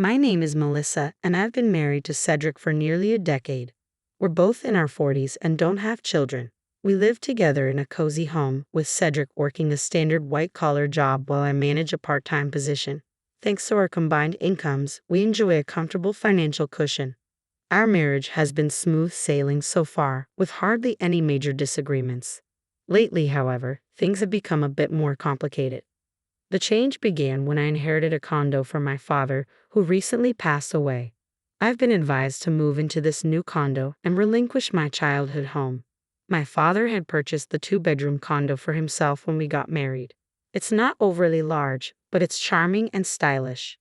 My name is Melissa, and I've been married to Cedric for nearly a decade. We're both in our 40s and don't have children. We live together in a cozy home, with Cedric working a standard white-collar job while I manage a part-time position. Thanks to our combined incomes, we enjoy a comfortable financial cushion. Our marriage has been smooth sailing so far, with hardly any major disagreements. Lately, however, things have become a bit more complicated. The change began when I inherited a condo from my father, who recently passed away. I've been advised to move into this new condo and relinquish my childhood home. My father had purchased the two-bedroom condo for himself when we got married. It's not overly large, but it's charming and stylish.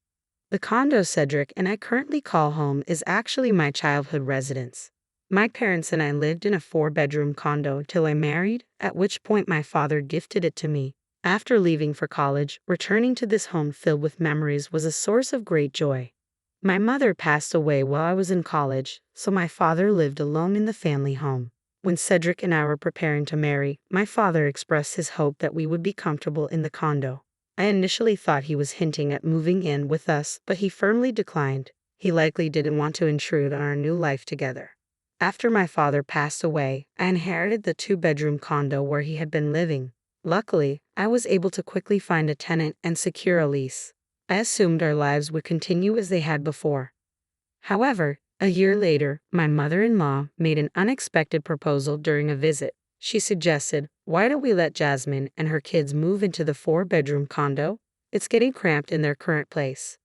The condo Cedric and I currently call home is actually my childhood residence. My parents and I lived in a four-bedroom condo till I married, at which point my father gifted it to me. After leaving for college, returning to this home filled with memories was a source of great joy. My mother passed away while I was in college, so my father lived alone in the family home. When Cedric and I were preparing to marry, my father expressed his hope that we would be comfortable in the condo. I initially thought he was hinting at moving in with us, but he firmly declined. He likely didn't want to intrude on our new life together. After my father passed away, I inherited the two-bedroom condo where he had been living. Luckily, I was able to quickly find a tenant and secure a lease. I assumed our lives would continue as they had before. However, a year later, my mother-in-law made an unexpected proposal during a visit. She suggested, "Why don't we let Jasmine and her kids move into the four-bedroom condo? It's getting cramped in their current place."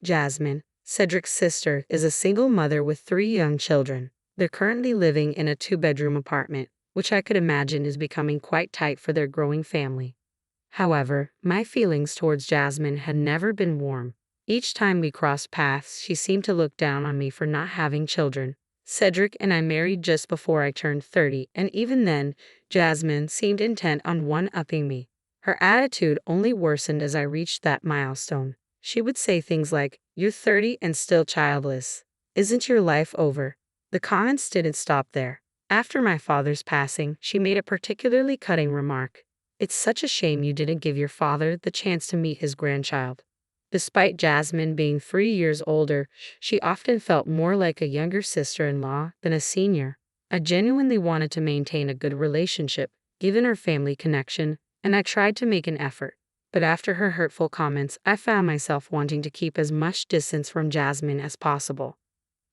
Jasmine, Cedric's sister, is a single mother with 3 young children. They're currently living in a two-bedroom apartment, which I could imagine is becoming quite tight for their growing family. However, my feelings towards Jasmine had never been warm. Each time we crossed paths, she seemed to look down on me for not having children. Cedric and I married just before I turned 30, and even then, Jasmine seemed intent on one-upping me. Her attitude only worsened as I reached that milestone. She would say things like, "You're 30 and still childless. Isn't your life over?" The comments didn't stop there. After my father's passing, she made a particularly cutting remark. "It's such a shame you didn't give your father the chance to meet his grandchild." Despite Jasmine being 3 years older, she often felt more like a younger sister-in-law than a senior. I genuinely wanted to maintain a good relationship, given our family connection, and I tried to make an effort. But after her hurtful comments, I found myself wanting to keep as much distance from Jasmine as possible.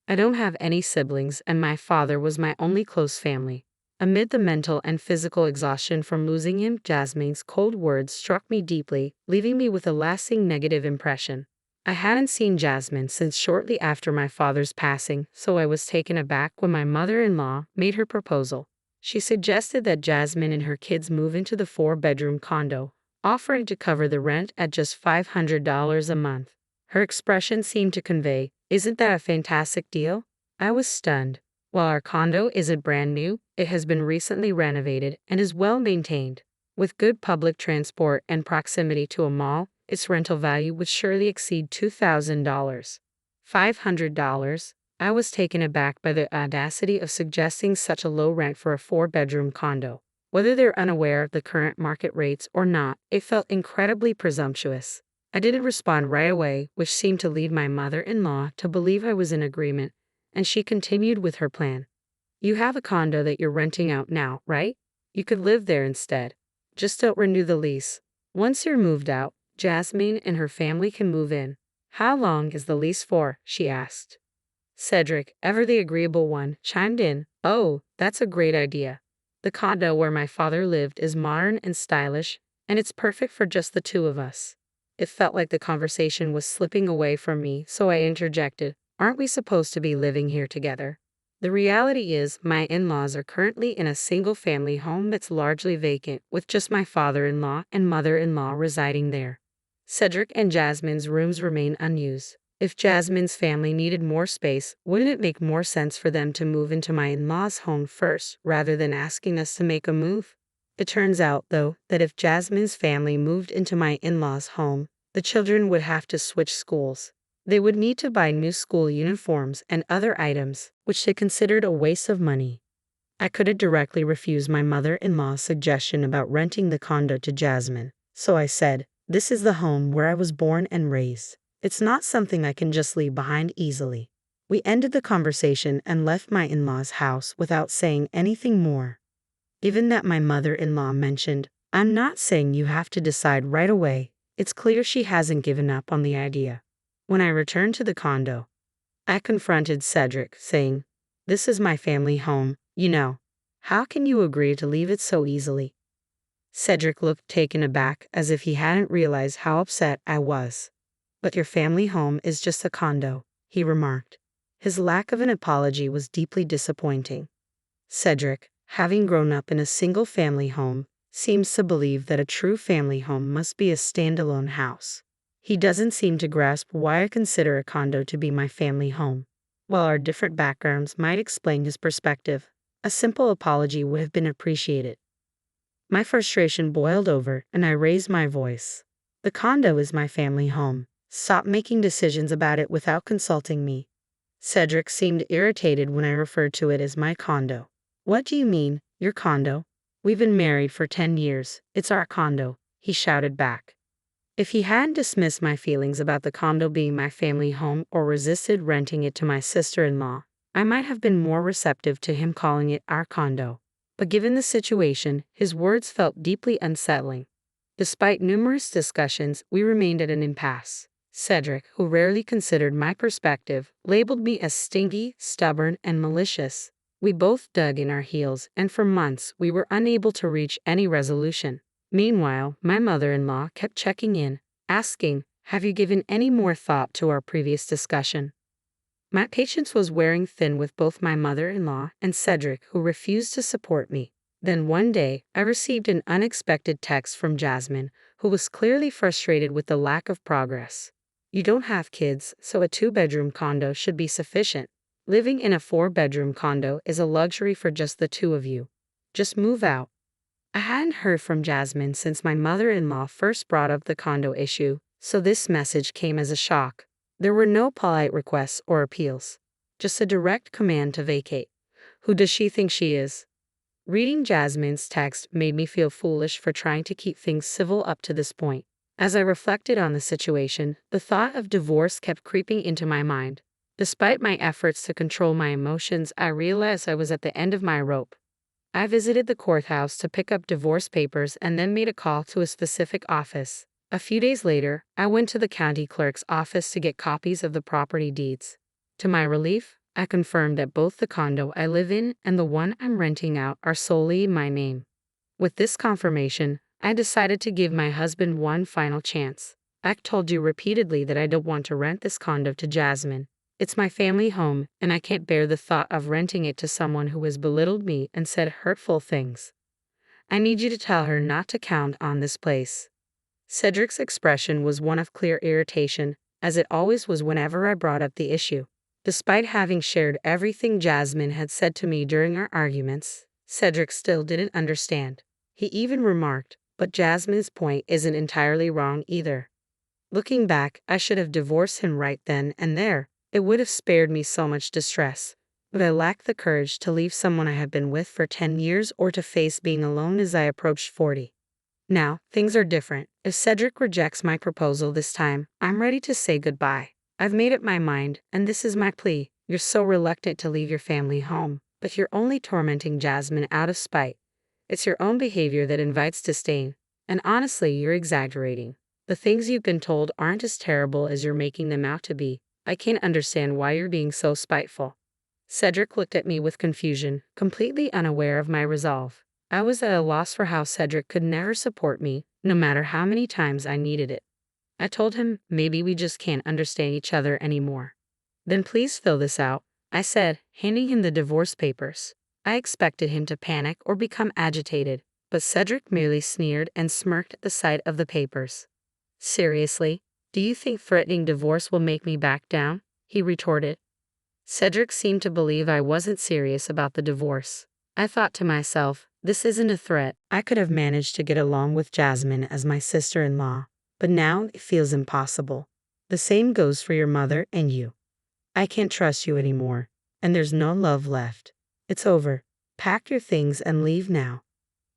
I don't have any siblings, and my father was my only close family. Amid the mental and physical exhaustion from losing him, Jasmine's cold words struck me deeply, leaving me with a lasting negative impression. I hadn't seen Jasmine since shortly after my father's passing, so I was taken aback when my mother-in-law made her proposal. She suggested that Jasmine and her kids move into the four-bedroom condo, offering to cover the rent at just $500 a month. Her expression seemed to convey, "Isn't that a fantastic deal?" I was stunned. While our condo isn't brand new, it has been recently renovated and is well maintained. With good public transport and proximity to a mall, its rental value would surely exceed $2,000. $500? I was taken aback by the audacity of suggesting such a low rent for a four-bedroom condo. Whether they're unaware of the current market rates or not, it felt incredibly presumptuous. I didn't respond right away, which seemed to lead my mother-in-law to believe I was in agreement, and she continued with her plan. "You have a condo that you're renting out now, right? You could live there instead. Just don't renew the lease. Once you're moved out, Jasmine and her family can move in." "How long is the lease for?" she asked. Cedric, ever the agreeable one, chimed in, "Oh, that's a great idea. The condo where my father lived is modern and stylish, and it's perfect for just the two of us." It felt like the conversation was slipping away from me, so I interjected, "Aren't we supposed to be living here together?" The reality is, my in-laws are currently in a single-family home that's largely vacant, with just my father-in-law and mother-in-law residing there. Cedric and Jasmine's rooms remain unused. If Jasmine's family needed more space, wouldn't it make more sense for them to move into my in-laws' home first, rather than asking us to make a move? It turns out, though, that if Jasmine's family moved into my in-laws' home, the children would have to switch schools. They would need to buy new school uniforms and other items, which they considered a waste of money. I couldn't directly refuse my mother-in-law's suggestion about renting the condo to Jasmine, so I said, "This is the home where I was born and raised. It's not something I can just leave behind easily. We ended the conversation and left my in-laws' house without saying anything more. Given that my mother-in-law mentioned, "I'm not saying you have to decide right away," it's clear she hasn't given up on the idea. When I returned to the condo, I confronted Cedric, saying, "This is my family home, you know. How can you agree to leave it so easily?" Cedric looked taken aback, as if he hadn't realized how upset I was. "But your family home is just a condo," he remarked. His lack of an apology was deeply disappointing. Cedric, having grown up in a single-family home, seems to believe that a true family home must be a standalone house. He doesn't seem to grasp why I consider a condo to be my family home. While our different backgrounds might explain his perspective, a simple apology would have been appreciated. My frustration boiled over, and I raised my voice. "The condo is my family home. Stop making decisions about it without consulting me." Cedric seemed irritated when I referred to it as my condo. "What do you mean, your condo? We've been married for 10 years. It's our condo," he shouted back. If he hadn't dismissed my feelings about the condo being my family home or resisted renting it to my sister-in-law, I might have been more receptive to him calling it our condo. But given the situation, his words felt deeply unsettling. Despite numerous discussions, we remained at an impasse. Cedric, who rarely considered my perspective, labeled me as stingy, stubborn, and malicious. We both dug in our heels, and for months we were unable to reach any resolution. Meanwhile, my mother-in-law kept checking in, asking, "Have you given any more thought to our previous discussion?" My patience was wearing thin with both my mother-in-law and Cedric, who refused to support me. Then one day, I received an unexpected text from Jasmine, who was clearly frustrated with the lack of progress. "You don't have kids, so a 2-bedroom condo should be sufficient. Living in a 4-bedroom condo is a luxury for just the two of you. Just move out." I hadn't heard from Jasmine since my mother-in-law first brought up the condo issue, so this message came as a shock. There were no polite requests or appeals, just a direct command to vacate. Who does she think she is? Reading Jasmine's text made me feel foolish for trying to keep things civil up to this point. As I reflected on the situation, the thought of divorce kept creeping into my mind. Despite my efforts to control my emotions, I realized I was at the end of my rope. I visited the courthouse to pick up divorce papers and then made a call to a specific office. A few days later, I went to the county clerk's office to get copies of the property deeds. To my relief, I confirmed that both the condo I live in and the one I'm renting out are solely in my name. With this confirmation, I decided to give my husband one final chance. "I've told you repeatedly that I don't want to rent this condo to Jasmine. It's my family home, and I can't bear the thought of renting it to someone who has belittled me and said hurtful things. I need you to tell her not to count on this place." Cedric's expression was one of clear irritation, as it always was whenever I brought up the issue. Despite having shared everything Jasmine had said to me during our arguments, Cedric still didn't understand. He even remarked, "But Jasmine's point isn't entirely wrong either." Looking back, I should have divorced him right then and there. It would have spared me so much distress. But I lacked the courage to leave someone I had been with for 10 years or to face being alone as I approached 40. Now, things are different. If Cedric rejects my proposal this time, I'm ready to say goodbye. I've made up my mind, and this is my plea. You're so reluctant to leave your family home, but you're only tormenting Jasmine out of spite. It's your own behavior that invites disdain. And honestly, you're exaggerating. The things you've been told aren't as terrible as you're making them out to be. I can't understand why you're being so spiteful." Cedric looked at me with confusion, completely unaware of my resolve. I was at a loss for how Cedric could never support me, no matter how many times I needed it. I told him maybe we just can't understand each other anymore. "Then please fill this out," I said, handing him the divorce papers. I expected him to panic or become agitated, but Cedric merely sneered and smirked at the sight of the papers. "Seriously? Do you think threatening divorce will make me back down?" he retorted. Cedric seemed to believe I wasn't serious about the divorce. I thought to myself, this isn't a threat. I could have managed to get along with Jasmine as my sister-in-law, but now it feels impossible. The same goes for your mother and you. I can't trust you anymore, and there's no love left. It's over. Pack your things and leave now.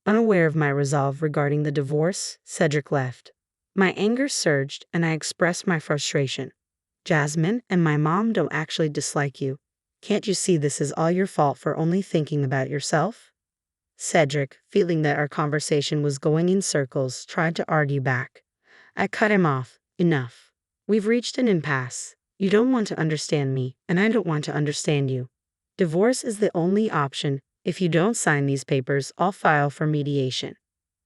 Unaware of my resolve regarding the divorce, Cedric left. My anger surged and I expressed my frustration. Jasmine and my mom don't actually dislike you. Can't you see this is all your fault for only thinking about yourself? Cedric, feeling that our conversation was going in circles, tried to argue back. I cut him off. Enough. We've reached an impasse. You don't want to understand me, and I don't want to understand you. Divorce is the only option. If you don't sign these papers, I'll file for mediation.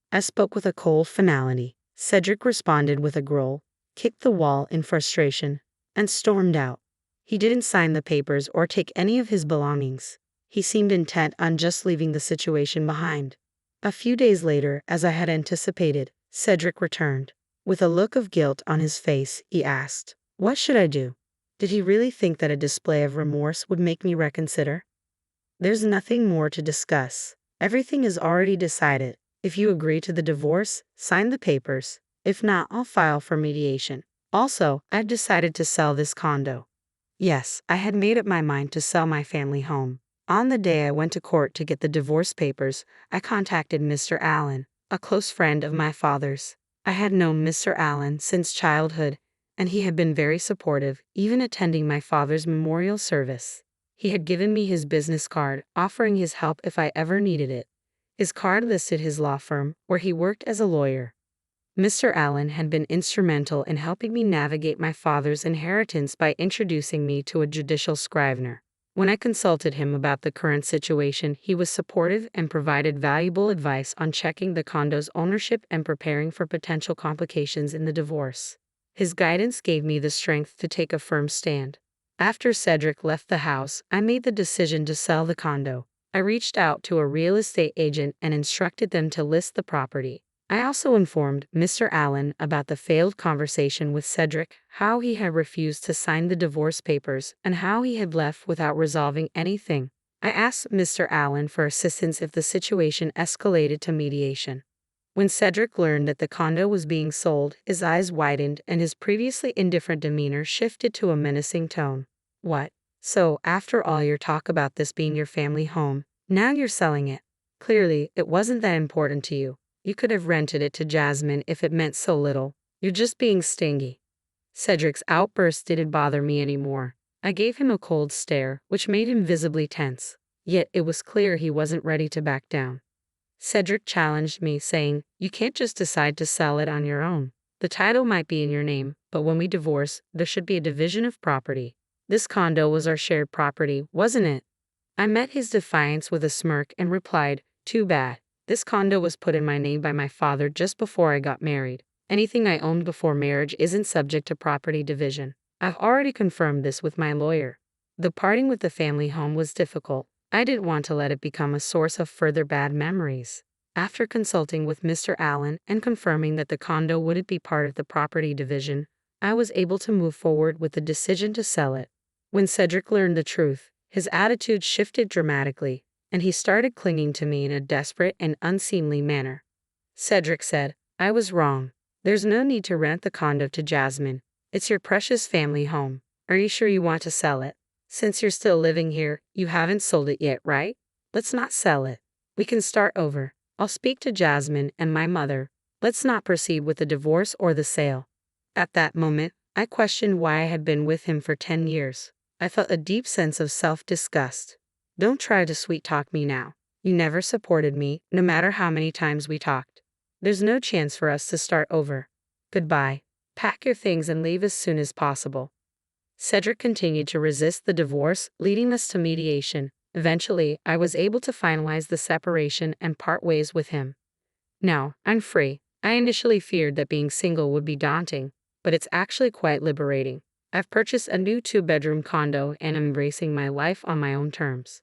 I spoke with a cold finality. Cedric responded with a growl, kicked the wall in frustration, and stormed out. He didn't sign the papers or take any of his belongings. He seemed intent on just leaving the situation behind. A few days later, as I had anticipated, Cedric returned. With a look of guilt on his face, he asked, "What should I do?" Did he really think that a display of remorse would make me reconsider? There's nothing more to discuss. Everything is already decided. If you agree to the divorce, sign the papers. If not, I'll file for mediation. Also, I've decided to sell this condo. Yes, I had made up my mind to sell my family home. On the day I went to court to get the divorce papers, I contacted Mr. Allen, a close friend of my father's. I had known Mr. Allen since childhood, and he had been very supportive, even attending my father's memorial service. He had given me his business card, offering his help if I ever needed it. His card listed his law firm, where he worked as a lawyer. Mr. Allen had been instrumental in helping me navigate my father's inheritance by introducing me to a judicial scrivener. When I consulted him about the current situation, he was supportive and provided valuable advice on checking the condo's ownership and preparing for potential complications in the divorce. His guidance gave me the strength to take a firm stand. After Cedric left the house, I made the decision to sell the condo. I reached out to a real estate agent and instructed them to list the property. I also informed Mr. Allen about the failed conversation with Cedric, how he had refused to sign the divorce papers, and how he had left without resolving anything. I asked Mr. Allen for assistance if the situation escalated to mediation. When Cedric learned that the condo was being sold, his eyes widened and his previously indifferent demeanor shifted to a menacing tone. What? So, after all your talk about this being your family home, now you're selling it. Clearly, it wasn't that important to you. You could have rented it to Jasmine if it meant so little. You're just being stingy. Cedric's outburst didn't bother me anymore. I gave him a cold stare, which made him visibly tense. Yet it was clear he wasn't ready to back down. Cedric challenged me, saying, "You can't just decide to sell it on your own. The title might be in your name, but when we divorce, there should be a division of property. This condo was our shared property, wasn't it?" I met his defiance with a smirk and replied, "Too bad. This condo was put in my name by my father just before I got married. Anything I owned before marriage isn't subject to property division. I've already confirmed this with my lawyer." The parting with the family home was difficult. I didn't want to let it become a source of further bad memories. After consulting with Mr. Allen and confirming that the condo wouldn't be part of the property division, I was able to move forward with the decision to sell it. When Cedric learned the truth, his attitude shifted dramatically, and he started clinging to me in a desperate and unseemly manner. Cedric said, "I was wrong. There's no need to rent the condo to Jasmine. It's your precious family home. Are you sure you want to sell it? Since you're still living here, you haven't sold it yet, right? Let's not sell it. We can start over. I'll speak to Jasmine and my mother. Let's not proceed with the divorce or the sale." At that moment, I questioned why I had been with him for 10 years. I felt a deep sense of self-disgust. Don't try to sweet-talk me now. You never supported me, no matter how many times we talked. There's no chance for us to start over. Goodbye. Pack your things and leave as soon as possible. Cedric continued to resist the divorce, leading us to mediation. Eventually, I was able to finalize the separation and part ways with him. Now, I'm free. I initially feared that being single would be daunting, but it's actually quite liberating. I've purchased a new 2-bedroom condo and am embracing my life on my own terms.